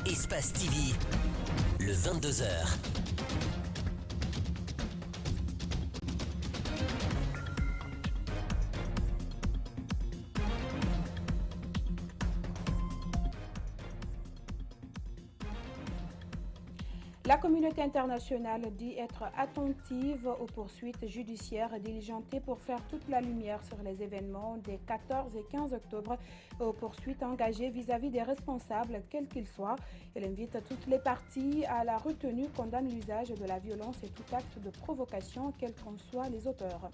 Espace TV, le 22h. La communauté internationale dit être attentive aux poursuites judiciaires diligentées pour faire toute la lumière sur les événements des 14 et 15 octobre et aux poursuites engagées vis-à-vis des responsables, quels qu'ils soient. Elle invite toutes les parties à la retenue, condamne l'usage de la violence et tout acte de provocation, quels qu'en soient les auteurs.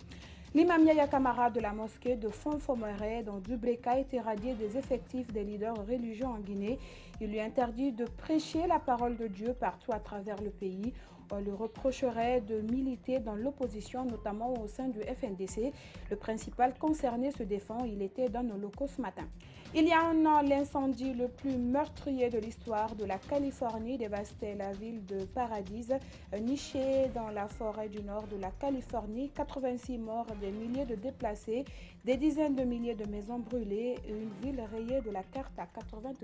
L'imam Yaya Kamara de la mosquée de Fonfomere dans Dubreka a été radié des effectifs des leaders religieux en Guinée. Il lui interdit de prêcher la parole de Dieu partout à travers le pays. On lui reprocherait de militer dans l'opposition, notamment au sein du FNDC. Le principal concerné se défend. Il était dans nos locaux ce matin. Il y a un an, l'incendie le plus meurtrier de l'histoire de la Californie dévastait la ville de Paradise, nichée dans la forêt du nord de la Californie. 86 morts, des milliers de déplacés, des dizaines de milliers de maisons brûlées et une ville rayée de la carte à 90%.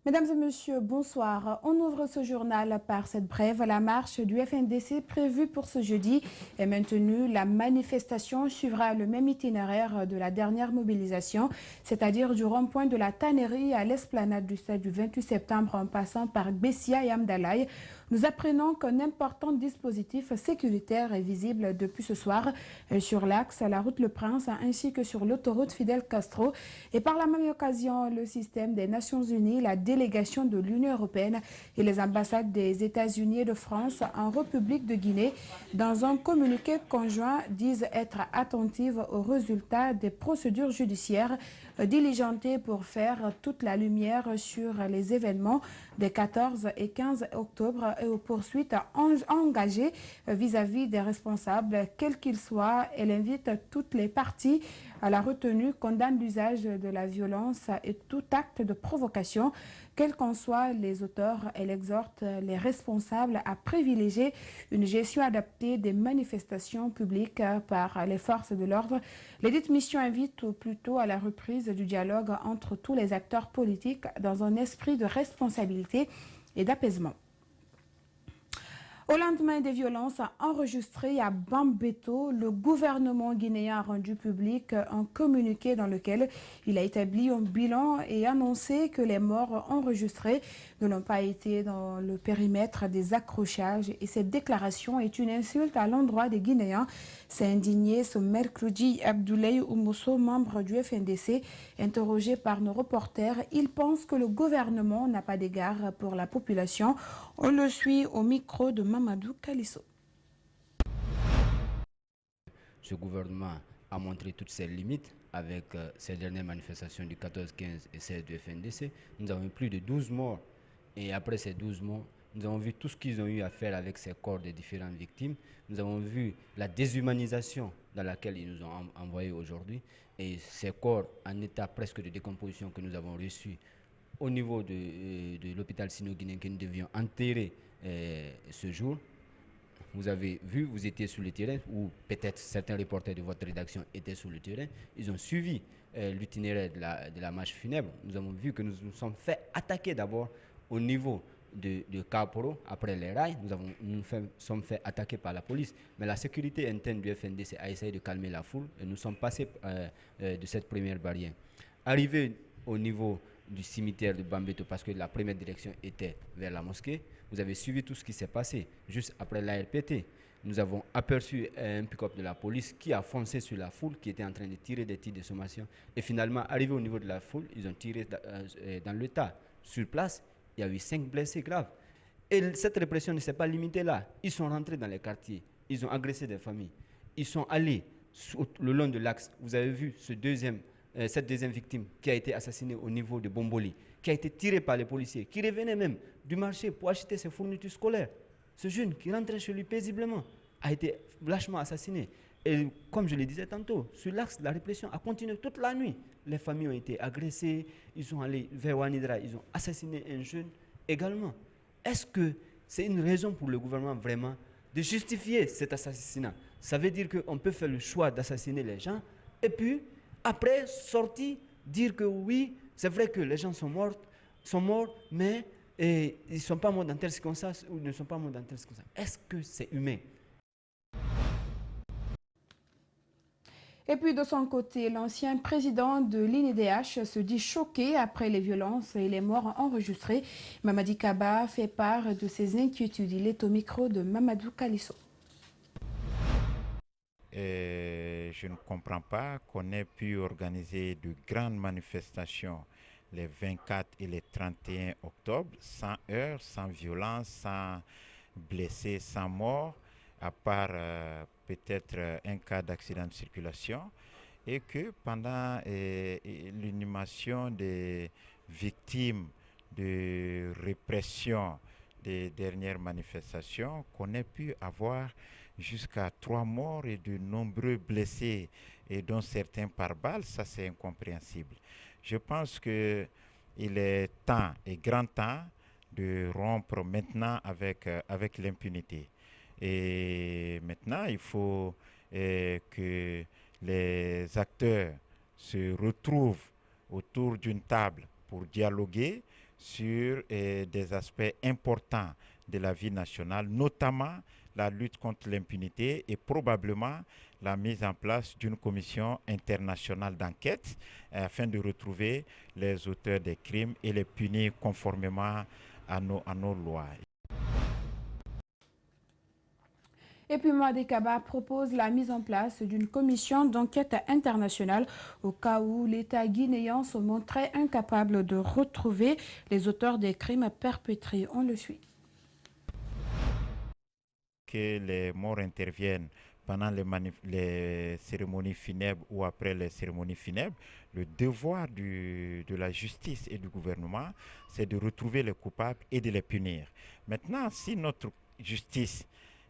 Mesdames et messieurs, bonsoir. On ouvre ce journal par cette brève. La marche du FNDC prévue pour ce jeudi est maintenue. La manifestation suivra le même itinéraire de la dernière mobilisation, c'est-à-dire du rond-point de la Tannerie à l'esplanade du stade du 28 septembre en passant par Bessia et Amdalaï. Nous apprenons qu'un important dispositif sécuritaire est visible depuis ce soir sur l'axe, la route Le Prince ainsi que sur l'autoroute Fidel Castro. Et par la même occasion, le système des Nations Unies, la délégation de l'Union européenne et les ambassades des États-Unis et de France en République de Guinée, dans un communiqué conjoint, disent être attentives aux résultats des procédures judiciaires diligentées pour faire toute la lumière sur les événements des 14 et 15 octobre et aux poursuites engagées vis-à-vis des responsables, quels qu'ils soient. Elle invite toutes les parties à la retenue, condamne l'usage de la violence et tout acte de provocation, quels qu'en soient les auteurs. Elle exhorte les responsables à privilégier une gestion adaptée des manifestations publiques par les forces de l'ordre. L'édite mission invite plutôt à la reprise du dialogue entre tous les acteurs politiques dans un esprit de responsabilité et d'apaisement. Au lendemain des violences enregistrées à Bambeto, le gouvernement guinéen a rendu public un communiqué dans lequel il a établi un bilan et annoncé que les morts enregistrés ne l'ont pas été dans le périmètre des accrochages. Et cette déclaration est une insulte à l'endroit des Guinéens. S'est indigné ce mercredi Abdoulaye Oumousso, membre du FNDC, interrogé par nos reporters. Il pense que le gouvernement n'a pas d'égard pour la population. On le suit au micro de Mamadou Kalisso. Ce gouvernement a montré toutes ses limites avec ces dernières manifestations du 14, 15 et 16 du FNDC. Nous avons eu plus de 12 morts et après ces 12 morts, nous avons vu tout ce qu'ils ont eu à faire avec ces corps des différentes victimes. Nous avons vu la déshumanisation dans laquelle ils nous ont envoyés aujourd'hui et ces corps en état presque de décomposition que nous avons reçus au niveau de l'hôpital sino-guinéen que nous devions enterrer ce jour. Vous avez vu, vous étiez sur le terrain, ou peut-être certains reporters de votre rédaction étaient sur le terrain. Ils ont suivi l'itinéraire de la marche funèbre. Nous avons vu que nous nous sommes fait attaquer d'abord au niveau de Kaporo, après les rails. Nous sommes fait attaquer par la police. Mais la sécurité interne du FNDC a essayé de calmer la foule et nous sommes passés de cette première barrière. Arrivé au niveau du cimetière de Bambeto, parce que la première direction était vers la mosquée. Vous avez suivi tout ce qui s'est passé. Juste après l'ARPT, nous avons aperçu un pick-up de la police qui a foncé sur la foule, qui était en train de tirer des tirs de sommation. Et finalement, arrivé au niveau de la foule, ils ont tiré dans le tas. Sur place, il y a eu 5 blessés graves. Et cette répression ne s'est pas limitée là. Ils sont rentrés dans les quartiers. Ils ont agressé des familles. Ils sont allés le long de l'axe. Vous avez vu cette deuxième victime qui a été assassinée au niveau de Bomboli, qui a été tirée par les policiers, qui revenait même du marché pour acheter ses fournitures scolaires. Ce jeune qui rentrait chez lui paisiblement a été lâchement assassiné. Et comme je le disais tantôt, sur l'axe, la répression a continué toute la nuit. Les familles ont été agressées, ils sont allés vers Wanidra, ils ont assassiné un jeune également. Est-ce que c'est une raison pour le gouvernement vraiment de justifier cet assassinat. Ça veut dire qu'on peut faire le choix d'assassiner les gens et puis après sortir, dire que oui, c'est vrai que les gens sont morts, mais ils ne sont pas morts dans telle circonstance ou ne sont pas morts dans telle circonstance. Est-ce que c'est humain? Et puis de son côté, l'ancien président de l'INEDH se dit choqué après les violences et les morts enregistrées. Mamadi Kaba fait part de ses inquiétudes. Il est au micro de Mamadou Kalisso. Et je ne comprends pas qu'on ait pu organiser de grandes manifestations les 24 et les 31 octobre sans heurts, sans violence, sans blessés, sans morts, à part peut-être un cas d'accident de circulation, et que pendant l'inhumation des victimes de répression des dernières manifestations, qu'on ait pu avoir jusqu'à 3 morts et de nombreux blessés, et dont certains par balle, ça c'est incompréhensible. Je pense qu'il est temps et grand temps de rompre maintenant avec l'impunité. Et maintenant, il faut que les acteurs se retrouvent autour d'une table pour dialoguer sur des aspects importants de la vie nationale, notamment la lutte contre l'impunité et probablement la mise en place d'une commission internationale d'enquête afin de retrouver les auteurs des crimes et les punir conformément à nos lois. Et puis Mamadi Kaba propose la mise en place d'une commission d'enquête internationale au cas où l'État guinéen se montrait incapable de retrouver les auteurs des crimes perpétrés. On le suit. Que les morts interviennent pendant les cérémonies funèbres ou après les cérémonies funèbres, le devoir de la justice et du gouvernement, c'est de retrouver les coupables et de les punir. Maintenant, si notre justice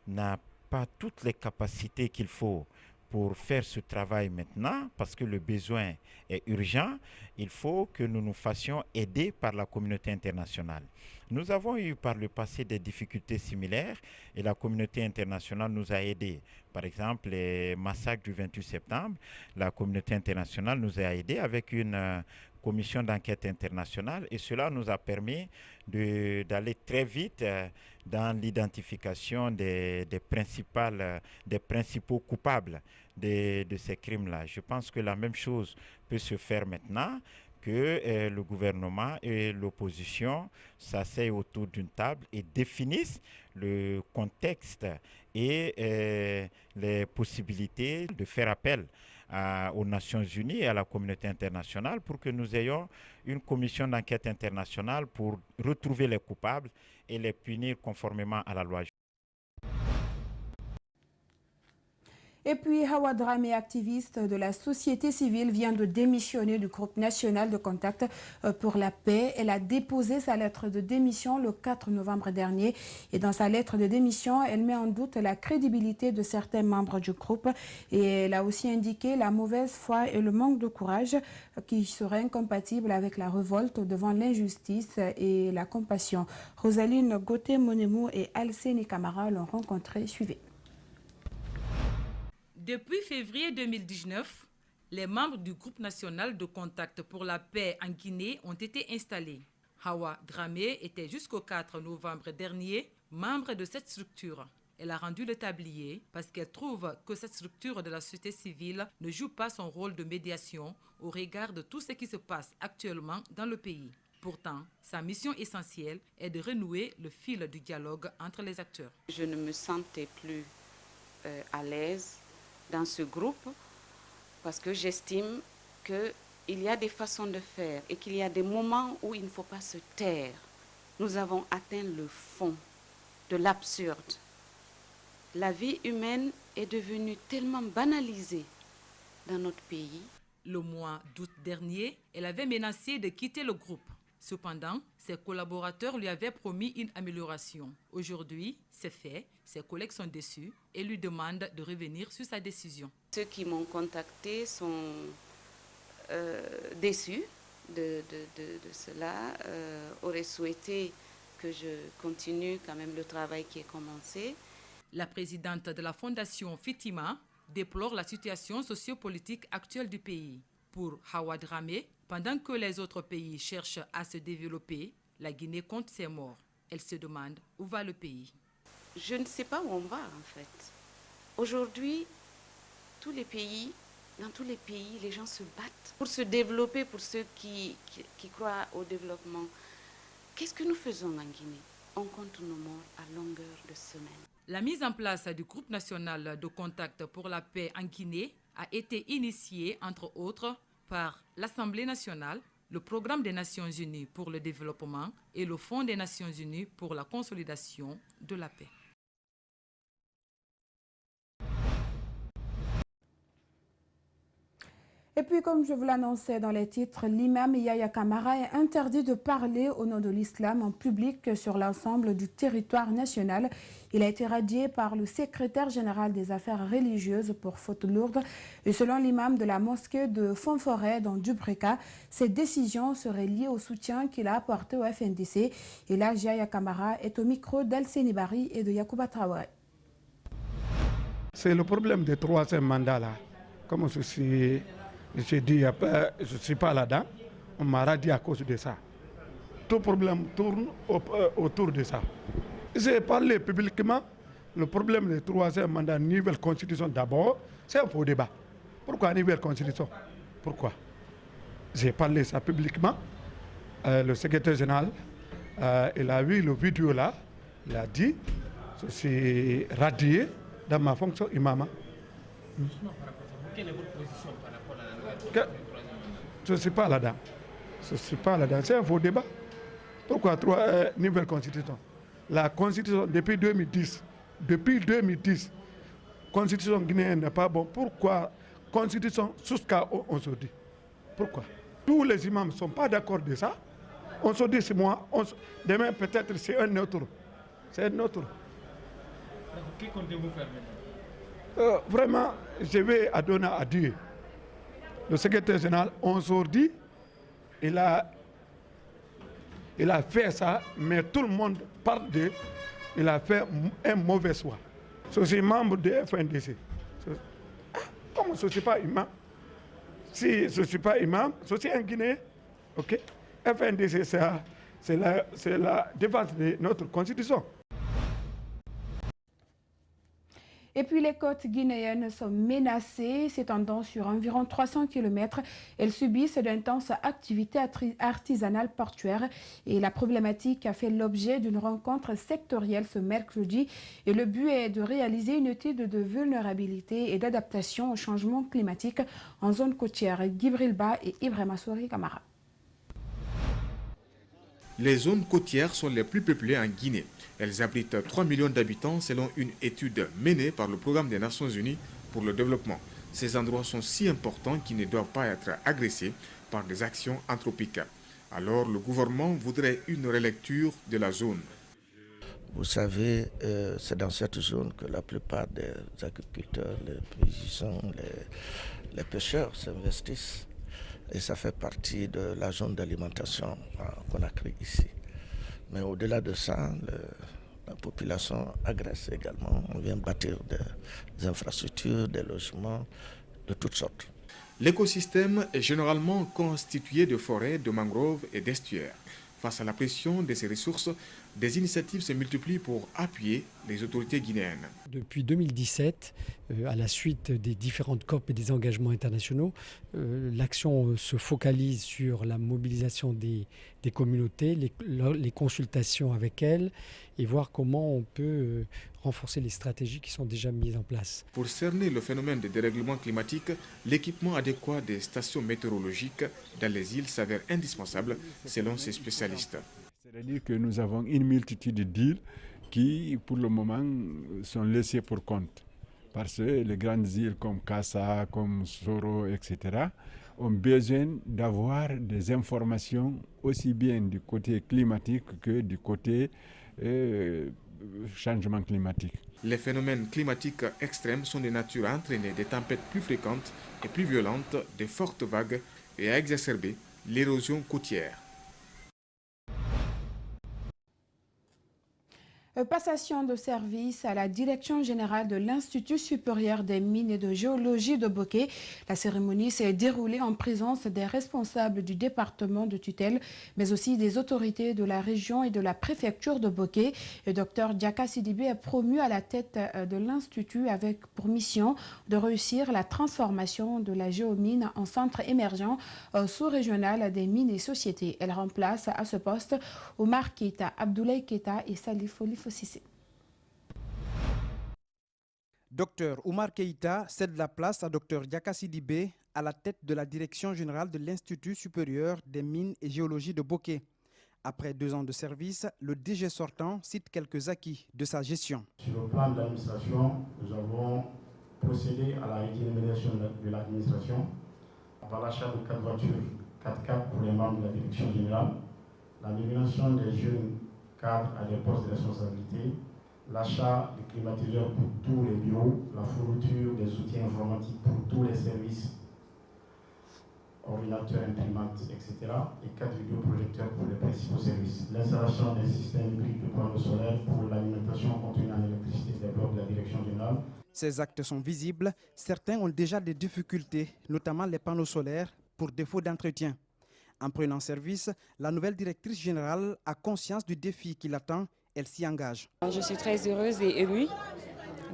n'a pas toutes les capacités qu'il faut pour faire ce travail maintenant, parce que le besoin est urgent, il faut que nous nous fassions aider par la communauté internationale. Nous avons eu par le passé des difficultés similaires et la communauté internationale nous a aidés. Par exemple, les massacres du 28 septembre, la communauté internationale nous a aidés avec une commission d'enquête internationale et cela nous a permis d'aller très vite dans l'identification des principaux coupables de ces crimes-là. Je pense que la même chose peut se faire maintenant, que le gouvernement et l'opposition s'asseyent autour d'une table et définissent le contexte et les possibilités de faire appel aux Nations Unies et à la communauté internationale pour que nous ayons une commission d'enquête internationale pour retrouver les coupables et les punir conformément à la loi. Et puis, Hawa Dramé, activiste de la société civile, vient de démissionner du groupe national de contact pour la paix. Elle a déposé sa lettre de démission le 4 novembre dernier. Et dans sa lettre de démission, elle met en doute la crédibilité de certains membres du groupe. Et elle a aussi indiqué la mauvaise foi et le manque de courage qui seraient incompatibles avec la révolte devant l'injustice et la compassion. Rosaline Gauthier-Monemou et Alcénie Camara l'ont rencontrée. Suivez. Depuis février 2019, les membres du groupe national de contact pour la paix en Guinée ont été installés. Hawa Dramé était jusqu'au 4 novembre dernier membre de cette structure. Elle a rendu le tablier parce qu'elle trouve que cette structure de la société civile ne joue pas son rôle de médiation au regard de tout ce qui se passe actuellement dans le pays. Pourtant, sa mission essentielle est de renouer le fil du dialogue entre les acteurs. Je ne me sentais plus à l'aise dans ce groupe parce que j'estime qu'il y a des façons de faire et qu'il y a des moments où il ne faut pas se taire. Nous avons atteint le fond de l'absurde. La vie humaine est devenue tellement banalisée dans notre pays. Le mois d'août dernier, elle avait menacé de quitter le groupe. Cependant, ses collaborateurs lui avaient promis une amélioration. Aujourd'hui, c'est fait, ses collègues sont déçus et lui demandent de revenir sur sa décision. Ceux qui m'ont contacté sont déçus de cela, auraient souhaité que je continue quand même le travail qui est commencé. La présidente de la fondation Fitima déplore la situation sociopolitique actuelle du pays. Pour Hawa Dramé, pendant que les autres pays cherchent à se développer, la Guinée compte ses morts. Elle se demande où va le pays. Je ne sais pas où on va en fait. Aujourd'hui, dans tous les pays, les gens se battent pour se développer, pour ceux qui croient au développement. Qu'est-ce que nous faisons en Guinée? On compte nos morts à longueur de semaine. La mise en place du groupe national de contact pour la paix en Guinée a été initiée, entre autres, par l'Assemblée nationale, le Programme des Nations unies pour le développement et le Fonds des Nations unies pour la consolidation de la paix. Et puis, comme je vous l'annonçais dans les titres, l'imam Yahya Kamara est interdit de parler au nom de l'islam en public sur l'ensemble du territoire national. Il a été radié par le secrétaire général des affaires religieuses pour faute lourde. Et selon l'imam de la mosquée de Fonforêt dans Dubreka, cette décision serait liée au soutien qu'il a apporté au FNDC. Et là, Yahya Kamara est au micro d'Alseni Bari et de Yacouba Traoré. C'est le problème des troisième mandats là. Comme j'ai dit, je ne suis pas là-dedans, on m'a radié à cause de ça. Tout problème tourne autour de ça. J'ai parlé publiquement, le problème des troisième mandat, nouvelle constitution d'abord, c'est un faux débat. Pourquoi nouvelle constitution? Pourquoi? J'ai parlé ça publiquement, le secrétaire général, il a vu le vidéo là, il a dit, je suis radié dans ma fonction imam. Quelle est votre position par rapport à la loi? Je ne suis pas là-dedans. Je ne suis pas là-dedans. C'est un faux débat. Pourquoi nouvelle constitution? La constitution depuis 2010, constitution guinéenne n'est pas bonne. Pourquoi constitution jusqu'à aujourd'hui? Pourquoi? Tous les imams ne sont pas d'accord de ça. On se dit c'est moi, demain peut-être c'est un autre. C'est un autre. Que comptez-vous faire maintenant? Vraiment, je vais donner à Dieu. Le secrétaire général, on se dit, il a fait ça, mais tout le monde parle de, il a fait un mauvais choix. Je suis membre de FNDC. Comment je ne suis pas imam? Si je ne suis pas imam, je suis un Guinéen. Ok? FNDC, c'est la défense de notre constitution. Et puis les côtes guinéennes sont menacées, s'étendant sur environ 300 km. Elles subissent d'intenses activités artisanales portuaires. Et la problématique a fait l'objet d'une rencontre sectorielle ce mercredi. Et le but est de réaliser une étude de vulnérabilité et d'adaptation au changement climatique en zone côtière. Gibril Ba et Ibrahima Souri Kamara. Les zones côtières sont les plus peuplées en Guinée. Elles abritent 3 millions d'habitants selon une étude menée par le Programme des Nations unies pour le développement. Ces endroits sont si importants qu'ils ne doivent pas être agressés par des actions anthropiques. Alors le gouvernement voudrait une relecture de la zone. Vous savez, c'est dans cette zone que la plupart des agriculteurs, les paysans, les pêcheurs s'investissent. Et ça fait partie de la zone d'alimentation qu'on a créée ici. Mais au-delà de ça, la population agresse également. On vient bâtir des infrastructures, des logements de toutes sortes. L'écosystème est généralement constitué de forêts, de mangroves et d'estuaires. Face à la pression de ces ressources, des initiatives se multiplient pour appuyer les autorités guinéennes. Depuis 2017, à la suite des différentes COP et des engagements internationaux, l'action se focalise sur la mobilisation des communautés, les consultations avec elles et voir comment on peut renforcer les stratégies qui sont déjà mises en place. Pour cerner le phénomène de dérèglement climatique, l'équipement adéquat des stations météorologiques dans les îles s'avère indispensable selon ces spécialistes. C'est-à-dire que nous avons une multitude d'îles qui, pour le moment, sont laissées pour compte. Parce que les grandes îles comme Kassa, comme Soro, etc., ont besoin d'avoir des informations aussi bien du côté climatique que du côté changement climatique. Les phénomènes climatiques extrêmes sont de nature à entraîner des tempêtes plus fréquentes et plus violentes, de fortes vagues et à exacerber l'érosion côtière. Passation de service à la direction générale de l'Institut supérieur des mines et de géologie de Boké. La cérémonie s'est déroulée en présence des responsables du département de tutelle, mais aussi des autorités de la région et de la préfecture de Boké. Le docteur Diaka Sidibé est promu à la tête de l'Institut avec pour mission de réussir la transformation de la géomine en centre émergent sous-régional des mines et sociétés. Elle remplace à ce poste Omar Keita, Abdoulaye Keita et Salif Olifo Sissé. Dr Omar Keita cède la place à Dr Diaka Sidibé à la tête de la direction générale de l'Institut supérieur des mines et géologie de Boké. Après 2 ans de service, le DG sortant cite quelques acquis de sa gestion. Sur le plan de l'administration, nous avons procédé à la redynamisation de l'administration par l'achat de 4 voitures 4x4 pour les membres de la direction générale, la nomination des jeunes cadres à des postes de responsabilité, l'achat de climatiseurs pour tous les bureaux, la fourniture des outils informatiques pour tous les services, ordinateurs, imprimantes, etc. et 4 vidéoprojecteurs pour les principaux services. L'installation d'un système hybride de panneaux solaires pour l'alimentation continue en électricité des blocs de la direction générale. Ces actes sont visibles. Certains ont déjà des difficultés, notamment les panneaux solaires, pour défaut d'entretien. En prenant service, la nouvelle directrice générale a conscience du défi qui l'attend. Elle s'y engage. Je suis très heureuse et émue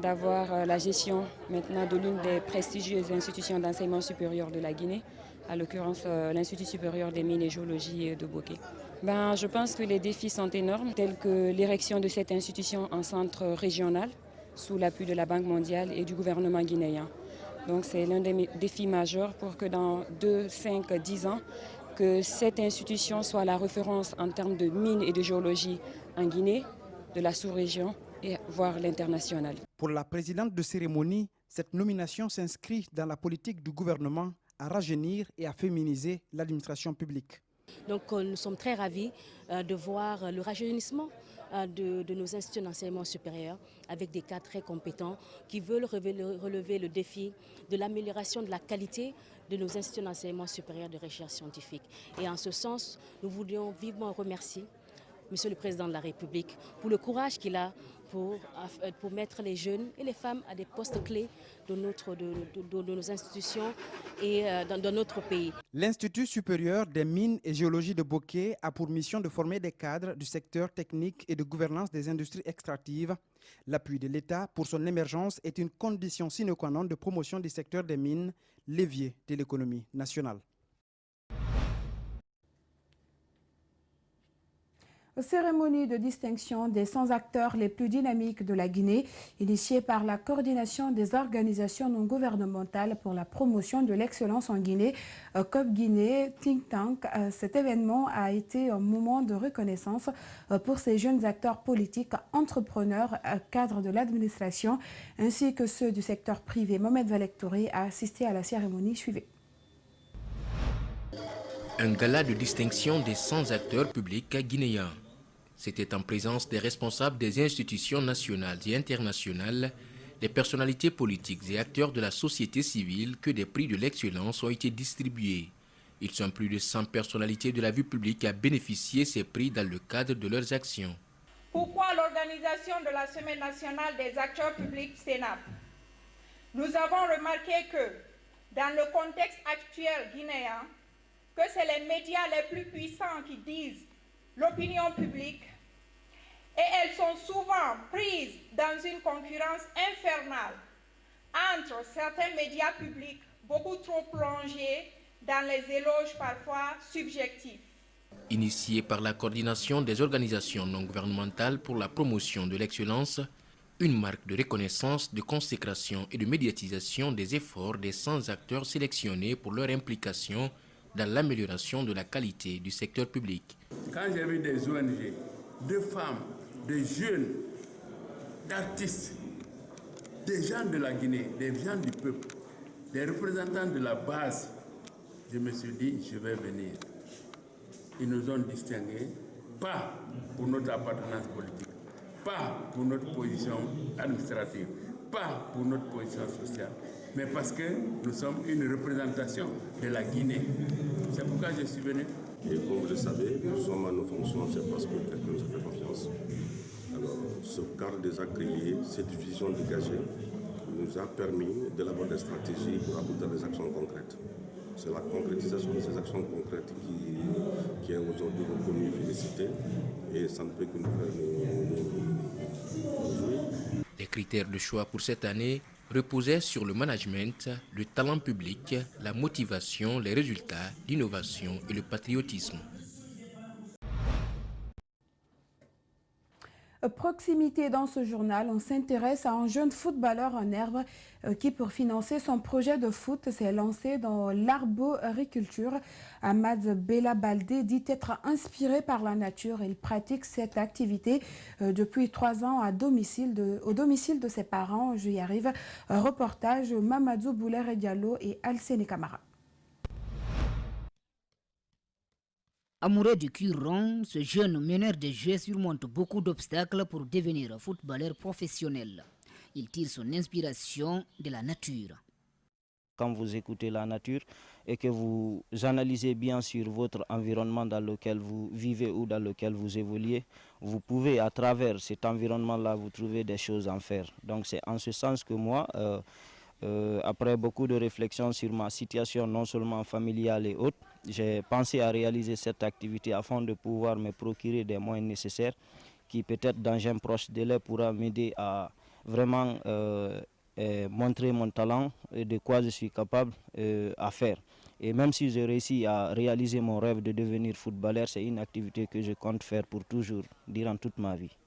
d'avoir la gestion maintenant de l'une des prestigieuses institutions d'enseignement supérieur de la Guinée, à l'occurrence l'Institut supérieur des mines et géologie de Boké. Je pense que les défis sont énormes, tels que l'érection de cette institution en centre régional, sous l'appui de la Banque mondiale et du gouvernement guinéen. Donc c'est l'un des défis majeurs pour que dans 2, 5, 10 ans, que cette institution soit la référence en termes de mines et de géologie en Guinée, de la sous-région et voire l'international. Pour la présidente de cérémonie, cette nomination s'inscrit dans la politique du gouvernement à rajeunir et à féminiser l'administration publique. Donc nous sommes très ravis de voir le rajeunissement de nos instituts d'enseignement supérieur avec des cadres très compétents qui veulent relever le défi de l'amélioration de la qualité de nos instituts d'enseignement supérieur de recherche scientifique. Et en ce sens, nous voulions vivement remercier Monsieur le Président de la République pour le courage qu'il a pour mettre les jeunes et les femmes à des postes clés de nos institutions et dans notre pays. L'Institut supérieur des mines et géologie de Boké a pour mission de former des cadres du secteur technique et de gouvernance des industries extractives. L'appui de l'État pour son émergence est une condition sine qua non de promotion du secteur des mines, levier de l'économie nationale. Cérémonie de distinction des 100 acteurs les plus dynamiques de la Guinée, initiée par la coordination des organisations non gouvernementales pour la promotion de l'excellence en Guinée, COP Guinée, Think Tank. Cet événement a été un moment de reconnaissance pour ces jeunes acteurs politiques, entrepreneurs, cadres de l'administration, ainsi que ceux du secteur privé. Mohamed Valek Touré a assisté à la cérémonie. Suivez. Un gala de distinction des 100 acteurs publics guinéens. C'était en présence des responsables des institutions nationales et internationales, des personnalités politiques et acteurs de la société civile que des prix de l'excellence ont été distribués. Ils sont plus de 100 personnalités de la vie publique à bénéficier de ces prix dans le cadre de leurs actions. Pourquoi l'organisation de la Semaine nationale des acteurs publics SENAP? Nous avons remarqué que, dans le contexte actuel guinéen, que c'est les médias les plus puissants qui disent l'opinion publique, et elles sont souvent prises dans une concurrence infernale entre certains médias publics beaucoup trop plongés dans les éloges parfois subjectifs. Initiée par la coordination des organisations non gouvernementales pour la promotion de l'excellence, une marque de reconnaissance, de consécration et de médiatisation des efforts des 100 acteurs sélectionnés pour leur implication dans l'amélioration de la qualité du secteur public. Quand j'ai vu des ONG, des femmes, des jeunes, d'artistes, des gens de la Guinée, des gens du peuple, des représentants de la base, je me suis dit, je vais venir. Ils nous ont distingués, pas pour notre appartenance politique, pas pour notre position administrative, pas pour notre position sociale, mais parce que nous sommes une représentation de la Guinée. C'est pourquoi je suis venu. Et comme vous le savez, nous sommes à nos fonctions, c'est parce que quelqu'un nous a fait confiance. Alors, ce cadre des actes créés, cette vision dégagée, nous a permis d'élaborer des stratégies pour aboutir à des actions concrètes. C'est la concrétisation de ces actions concrètes qui est aujourd'hui reconnue et félicitée, et ça ne peut que nous faire nous jouir. Les critères de choix pour cette année reposaient sur le management, le talent public, la motivation, les résultats, l'innovation et le patriotisme. Proximité dans ce journal, on s'intéresse à un jeune footballeur en herbe qui, pour financer son projet de foot, s'est lancé dans l'arboriculture. Ahmad Bellabaldé dit être inspiré par la nature. Il pratique cette activité depuis 3 ans au domicile de ses parents. Je y arrive. Reportage Mamadou Boulere Diallo et Alcéné Camara. Amoureux du cul rond, ce jeune meneur de jeu surmonte beaucoup d'obstacles pour devenir footballeur professionnel. Il tire son inspiration de la nature. Quand vous écoutez la nature et que vous analysez bien sur votre environnement dans lequel vous vivez ou dans lequel vous évoluez, vous pouvez à travers cet environnement-là vous trouver des choses à faire. Donc c'est en ce sens que moi, après beaucoup de réflexions sur ma situation non seulement familiale et autres, j'ai pensé à réaliser cette activité afin de pouvoir me procurer des moyens nécessaires qui peut-être dans un proche délai pourra m'aider à vraiment montrer mon talent et de quoi je suis capable à faire. Et même si j'ai réussi à réaliser mon rêve de devenir footballeur, c'est une activité que je compte faire pour toujours, durant toute ma vie.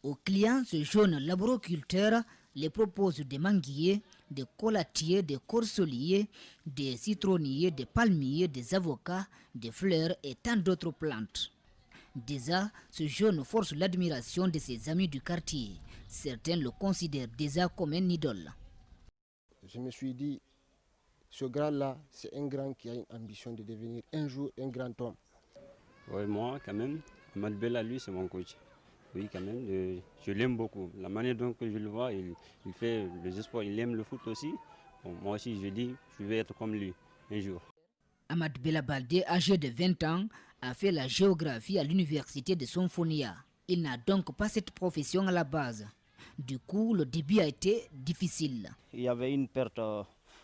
Aux clients, ce jeune laboriculteur les propose des manguiers, des colatiers, des corseliers, des citronniers, des palmiers, des avocats, des fleurs et tant d'autres plantes. Déjà, ce jeune force l'admiration de ses amis du quartier. Certains le considèrent déjà comme un idole. Je me suis dit, ce grand-là, c'est un grand qui a une ambition de devenir un jour un grand homme. Oui, moi, quand même, Ahmad Bella, lui, c'est mon coach. Oui, quand même, je l'aime beaucoup. La manière dont je le vois, il fait les espoirs, il aime le foot aussi. Bon, moi aussi, je dis, je vais être comme lui un jour. Ahmad Bellabaldé, âgé de 20 ans, a fait la géographie à l'université de Sonfonia. Il n'a donc pas cette profession à la base. Du coup, le début a été difficile. Il y avait une perte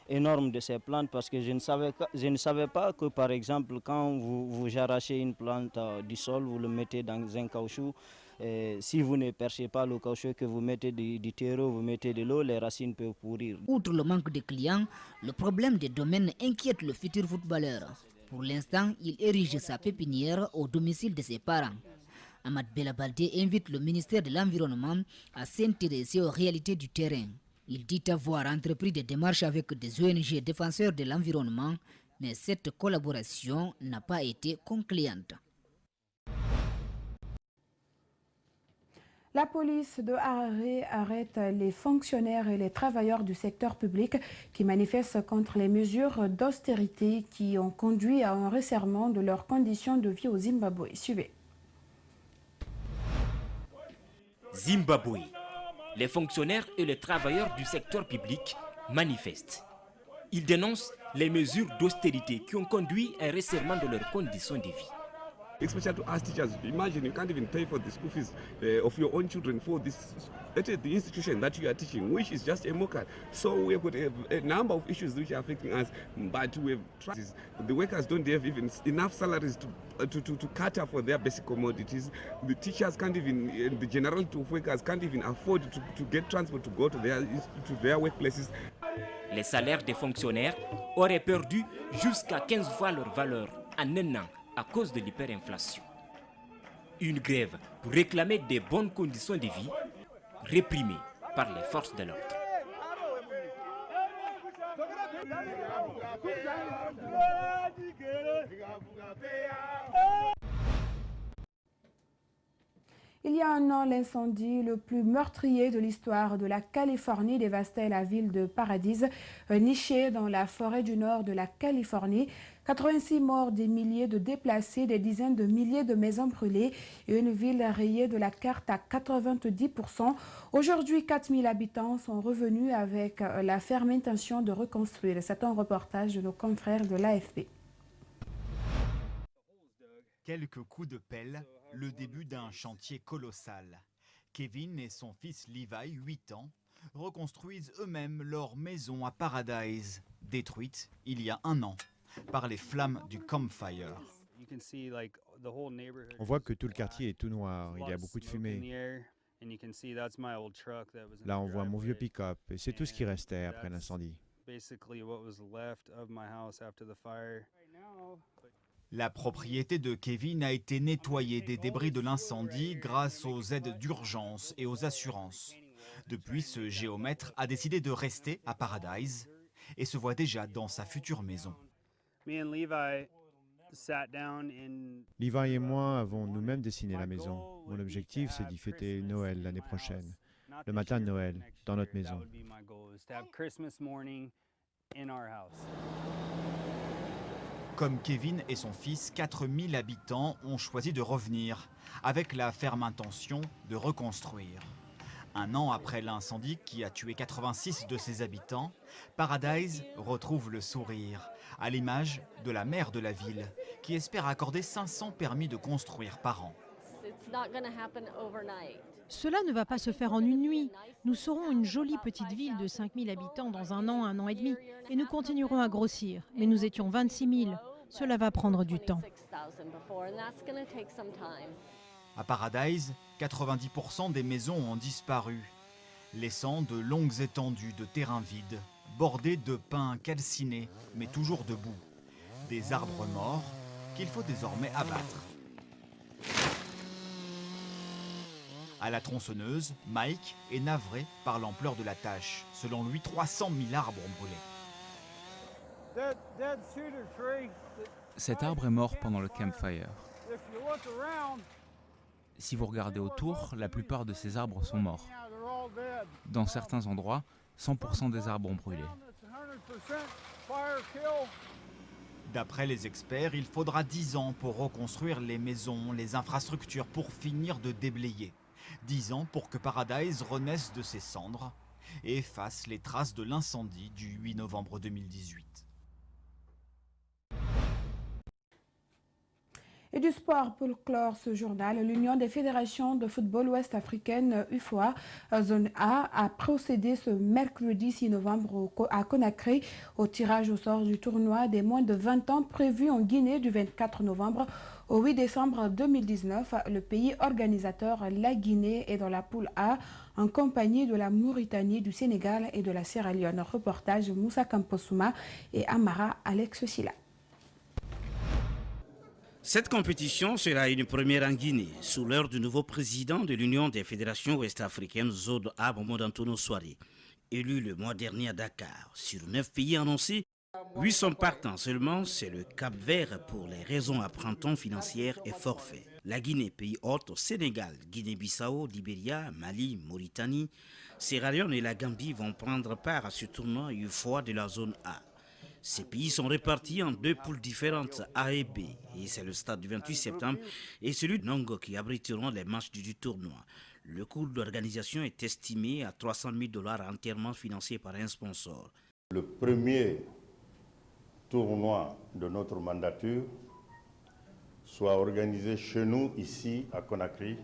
énorme de ces plantes parce que je ne savais pas que, par exemple, quand vous arrachez une plante du sol, vous le mettez dans un caoutchouc. Si vous ne percez pas le caoutchouc, que vous mettez du terreau, vous mettez de l'eau, les racines peuvent pourrir. Outre le manque de clients, le problème des domaines inquiète le futur footballeur. Pour l'instant, il érige sa pépinière au domicile de ses parents. Ahmad Bellabaldé invite le ministère de l'Environnement à s'intéresser aux réalités du terrain. Il dit avoir entrepris des démarches avec des ONG défenseurs de l'environnement, mais cette collaboration n'a pas été concluante. La police de Harare arrête les fonctionnaires et les travailleurs du secteur public qui manifestent contre les mesures d'austérité qui ont conduit à un resserrement de leurs conditions de vie au Zimbabwe. Suivez. Zimbabwe. Les fonctionnaires et les travailleurs du secteur public manifestent. Ils dénoncent les mesures d'austérité qui ont conduit à un resserrement de leurs conditions de vie. Especially to us teachers, imagine you can't even pay for the school fees of your own children for this, the institution that you are teaching, which is just a mockery. So we have got a number of issues which are affecting us, but we have tried. The workers don't have even enough salaries to cater for their basic commodities. The teachers can't even, the generality of workers can't even afford to get transport to go to their workplaces. Les salaires des fonctionnaires auraient perdu jusqu'à 15 fois leur valeur en un an à cause de l'hyperinflation. Une grève pour réclamer des bonnes conditions de vie réprimée par les forces de l'ordre. Il y a un an, l'incendie le plus meurtrier de l'histoire de la Californie dévastait la ville de Paradise, nichée dans la forêt du nord de la Californie. 86 morts, des milliers de déplacés, des dizaines de milliers de maisons brûlées et une ville rayée de la carte à 90%. Aujourd'hui, 4000 habitants sont revenus avec la ferme intention de reconstruire. C'est un reportage de nos confrères de l'AFP. Quelques coups de pelle le début d'un chantier colossal. Kevin et son fils Levi, 8 ans, reconstruisent eux-mêmes leur maison à Paradise, détruite il y a 1 an par les flammes du campfire. On voit que tout le quartier est tout noir, il y a beaucoup de fumée. Là, on voit mon vieux pick-up et c'est tout ce qui restait après l'incendie. La propriété de Kevin a été nettoyée des débris de l'incendie grâce aux aides d'urgence et aux assurances. Depuis, ce géomètre a décidé de rester à Paradise et se voit déjà dans sa future maison. Levi et moi avons nous-mêmes dessiné la maison. Mon objectif, c'est d'y fêter Noël l'année prochaine, le matin de Noël, dans notre maison. Comme Kevin et son fils, 4000 habitants ont choisi de revenir, avec la ferme intention de reconstruire. 1 an après l'incendie qui a tué 86 de ses habitants, Paradise retrouve le sourire, à l'image de la maire de la ville, qui espère accorder 500 permis de construire par an. Cela ne va pas se faire en une nuit. Nous serons une jolie petite ville de 5000 habitants dans 1 an et demi, et nous continuerons à grossir. Mais nous étions 26 000. Cela va prendre du temps. À Paradise, 90% des maisons ont disparu, laissant de longues étendues de terrain vide, bordés de pins calcinés, mais toujours debout. Des arbres morts qu'il faut désormais abattre. À la tronçonneuse, Mike est navré par l'ampleur de la tâche. Selon lui, 300 000 arbres ont brûlé. Cet arbre est mort pendant le campfire. Si vous regardez autour, la plupart de ces arbres sont morts. Dans certains endroits, 100% des arbres ont brûlé. D'après les experts, il faudra 10 ans pour reconstruire les maisons, les infrastructures, pour finir de déblayer. 10 ans pour que Paradise renaisse de ses cendres et efface les traces de l'incendie du 8 novembre 2018. Et du sport pour clore ce journal, l'Union des fédérations de football ouest-africaine UFOA Zone A a procédé ce mercredi 6 novembre à Conakry au tirage au sort du tournoi des moins de 20 ans prévu en Guinée du 24 novembre au 8 décembre 2019. Le pays organisateur, la Guinée, est dans la poule A en compagnie de la Mauritanie, du Sénégal et de la Sierra Leone. Reportage Moussa Kampossouma et Amara Alex Silla. Cette compétition sera une première en Guinée, sous l'heure du nouveau président de l'Union des fédérations ouest-africaines, Zone A, Mamadou Antonio Soare, élu le mois dernier à Dakar. Sur 9 pays annoncés, 8 sont partants seulement, c'est le Cap-Vert pour les raisons apparentes financières et forfaits. La Guinée, pays hôte au Sénégal, Guinée-Bissau, Libéria, Mali, Mauritanie, Sierra Leone et la Gambie vont prendre part à ce tournoi une fois de la zone A. Ces pays sont répartis en 2 poules différentes, A et B, et c'est le stade du 28 septembre et celui de Nongo qui abriteront les matchs du tournoi. Le coût d'organisation est estimé à $300 000 entièrement financé par un sponsor. Le premier tournoi de notre mandature soit organisé chez nous, ici à Conakry,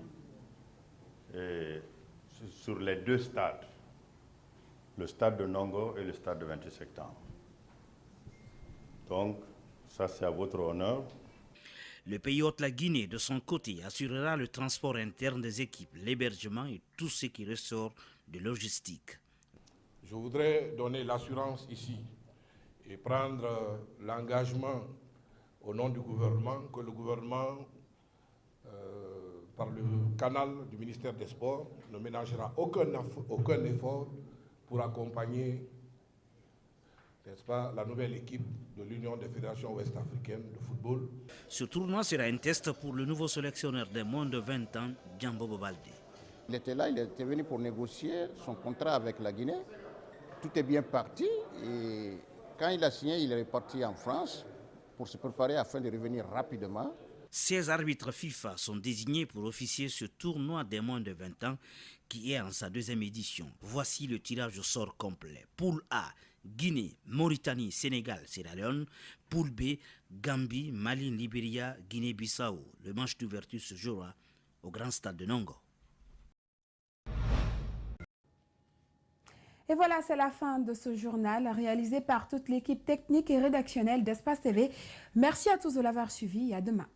sur les 2 stades, le stade de Nongo et le stade du 28 septembre. Donc, ça c'est à votre honneur. Le pays hôte, la Guinée, de son côté, assurera le transport interne des équipes, l'hébergement et tout ce qui ressort de logistique. Je voudrais donner l'assurance ici et prendre l'engagement au nom du gouvernement que le gouvernement, par le canal du ministère des Sports, ne ménagera aucun effort pour accompagner, n'est-ce pas, la nouvelle équipe de l'Union des fédérations ouest-africaines de football. Ce tournoi sera un test pour le nouveau sélectionneur des moins de 20 ans, Djambobo Baldé. Il était là, il était venu pour négocier son contrat avec la Guinée. Tout est bien parti et quand il a signé, il est reparti en France pour se préparer afin de revenir rapidement. 16 arbitres FIFA sont désignés pour officier ce tournoi des moins de 20 ans qui est en sa 2e édition. Voici le tirage au sort complet. Poule A, Guinée, Mauritanie, Sénégal, Sierra Leone. Poule B, Gambie, Mali, Libéria, Guinée-Bissau. Le match d'ouverture se jouera au grand stade de Nongo. Et voilà, c'est la fin de ce journal réalisé par toute l'équipe technique et rédactionnelle d'Espace TV. Merci à tous de l'avoir suivi et à demain.